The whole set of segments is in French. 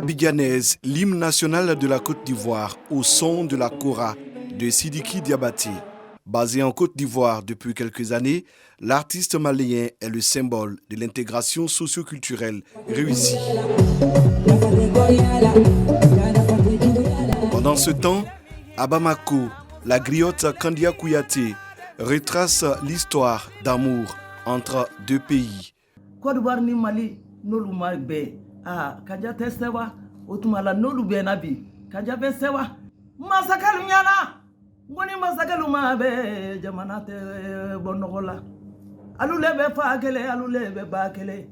Abidjanaise, l'hymne national de la Côte d'Ivoire au son de la kora de Sidiki Diabaté. Basé en Côte d'Ivoire depuis quelques années, l'artiste malien est le symbole de l'intégration socio-culturelle réussie. Pendant ce temps, à Bamako, la griotte Kandia Kouyaté retrace l'histoire d'amour entre deux pays. Côte d'Ivoire ni Mali n'olu ma bɛn Kandia tɛ se wa o tuma la n'olu bɛnna bi Kandia bɛ se wa masakɛlu ɲɛna n ko ni masakɛlu ma bɛn jamana tɛ bɔ nɔgɔ la alu le bɛ fa kelen alu le bɛ ba kelen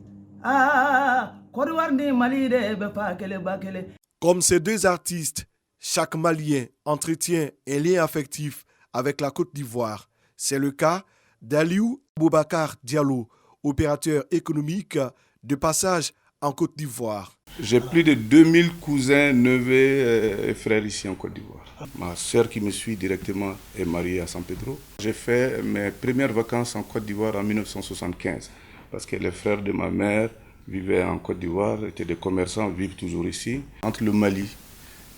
Côte d'Ivoire ni Mali de bɛ fa kelen ba kelen. Comme ces deux artistes, chaque Malien entretient un lien affectif avec la Côte d'Ivoire. C'est le cas d'Aliou Boubacar Diallo, opérateur économique de passage en Côte d'Ivoire. J'ai plus de 2000 cousins, neveux et frères ici en Côte d'Ivoire. Ma sœur qui me suit directement est mariée à San Pedro. J'ai fait mes premières vacances en Côte d'Ivoire en 1975 parce que les frères de ma mère vivaient en Côte d'Ivoire, étaient des commerçants, vivent toujours ici. Entre le Mali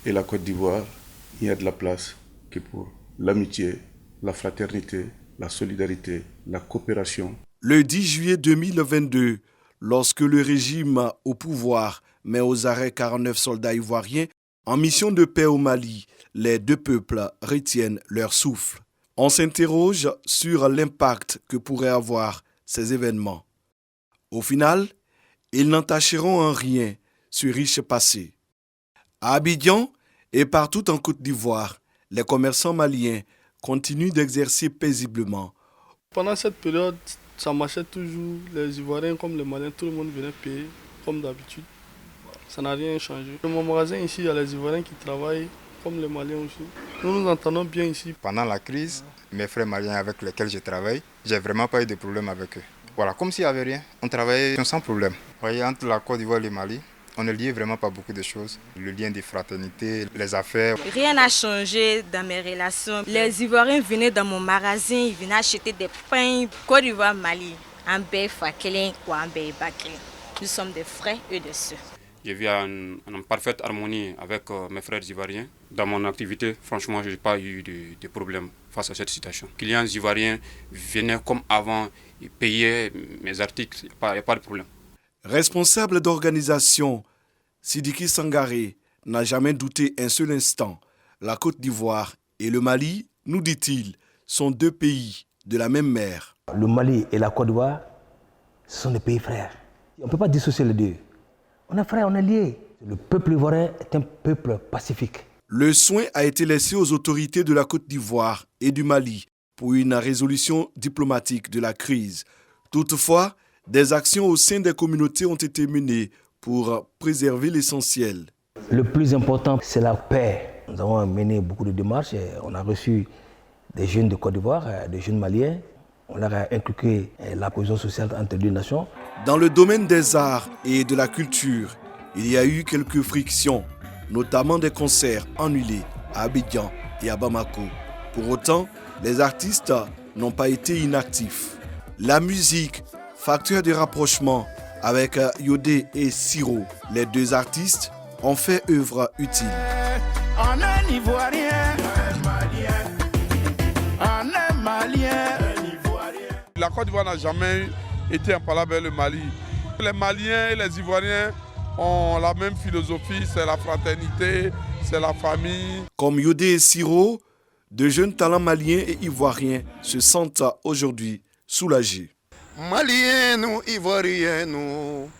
et la Côte d'Ivoire, il y a de la place que pour l'amitié, la fraternité, la solidarité, la coopération. Le 10 juillet 2022, lorsque le régime au pouvoir met aux arrêts 49 soldats ivoiriens en mission de paix au Mali, les deux peuples retiennent leur souffle. On s'interroge sur l'impact que pourraient avoir ces événements. Au final, ils n'entacheront en rien ce riche passé. À Abidjan et partout en Côte d'Ivoire, les commerçants maliens continuent d'exercer paisiblement. Pendant cette période, ça marchait toujours. Les Ivoiriens comme les Maliens, tout le monde venait payer comme d'habitude. Ça n'a rien changé. Dans mon magasin ici, il y a les Ivoiriens qui travaillent comme les Maliens aussi. Nous nous entendons bien ici. Pendant la crise, mes frères maliens avec lesquels je travaille, j'ai vraiment pas eu de problème avec eux. Voilà, comme s'il n'y avait rien. On travaillait sans problème. Vous voyez, entre la Côte d'Ivoire et le Mali, on ne liait vraiment pas beaucoup de choses. Le lien de fraternité, les affaires. Rien n'a changé dans mes relations. Les Ivoiriens venaient dans mon magasin, ils venaient acheter des pains. Côte d'Ivoire, Mali, un bé fakelin ou un bé bakelin. Nous sommes des frères et des sœurs. Je vis en parfaite harmonie avec mes frères ivoiriens. Dans mon activité, franchement, je n'ai pas eu de problème face à cette situation. Les clients ivoiriens venaient comme avant, ils payaient mes articles, il n'y a pas de problème. Responsable d'organisation, Sidiki Sangaré n'a jamais douté un seul instant. La Côte d'Ivoire et le Mali, nous dit-il, sont deux pays de la même mer. Le Mali et la Côte d'Ivoire, ce sont des pays frères. On ne peut pas dissocier les deux. On est frères, on est liés. Le peuple ivoirien est un peuple pacifique. Le soin a été laissé aux autorités de la Côte d'Ivoire et du Mali pour une résolution diplomatique de la crise. Toutefois, des actions au sein des communautés ont été menées pour préserver l'essentiel. Le plus important, c'est la paix. Nous avons mené beaucoup de démarches. On a reçu des jeunes de Côte d'Ivoire, des jeunes maliens. On leur a inculqué la cohésion sociale entre deux nations. Dans le domaine des arts et de la culture, il y a eu quelques frictions, notamment des concerts annulés à Abidjan et à Bamako. Pour autant, les artistes n'ont pas été inactifs. La musique, facteur de rapprochement avec Yodé et Siro, les deux artistes ont fait œuvre utile. On est Ivoirien, on est Malien. La Côte d'Ivoire n'a jamais été en parlant avec le Mali. Les Maliens et les Ivoiriens ont la même philosophie, c'est la fraternité, c'est la famille. Comme Yodé et Siro, de jeunes talents maliens et ivoiriens se sentent aujourd'hui soulagés. Maliens, nous, Ivoiriens, nous,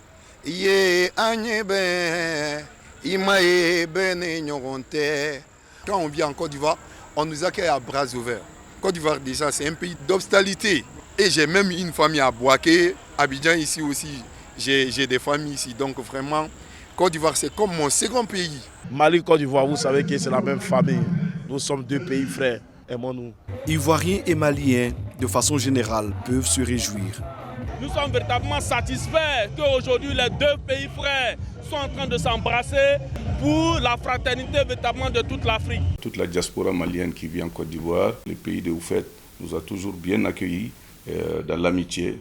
yé agnebe, imaye bene nyoronte. Quand on vient en Côte d'Ivoire, on nous accueille à bras ouverts. Côte d'Ivoire, déjà, c'est un pays d'hospitalité. Et j'ai même une famille à Boaké, Abidjan ici aussi. J'ai des familles ici. Donc vraiment, Côte d'Ivoire, c'est comme mon second pays. Mali, Côte d'Ivoire, vous savez que c'est la même famille. Nous sommes deux pays frères. Aimons-nous. Ivoiriens et Maliens, de façon générale, peuvent se réjouir. Nous sommes véritablement satisfaits qu'aujourd'hui les deux pays frères sont en train de s'embrasser pour la fraternité véritablement de toute l'Afrique. Toute la diaspora malienne qui vit en Côte d'Ivoire, le pays de Oufet, nous a toujours bien accueillis dans l'amitié,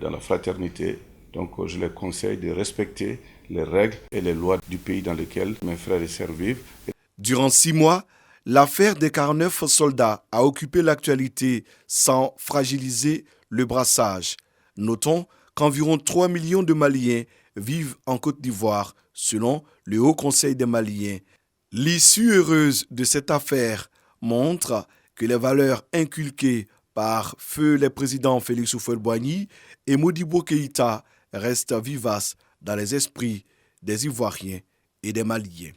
dans la fraternité. Donc je les conseille de respecter les règles et les lois du pays dans lequel mes frères et sœurs vivent. Durant 6 mois, l'affaire des 49 soldats a occupé l'actualité sans fragiliser le brassage. Notons qu'environ 3 millions de Maliens vivent en Côte d'Ivoire, selon le Haut Conseil des Maliens. L'issue heureuse de cette affaire montre que les valeurs inculquées par feu les présidents Félix Houphouët-Boigny et Modibo Keïta restent vivaces dans les esprits des Ivoiriens et des Maliens.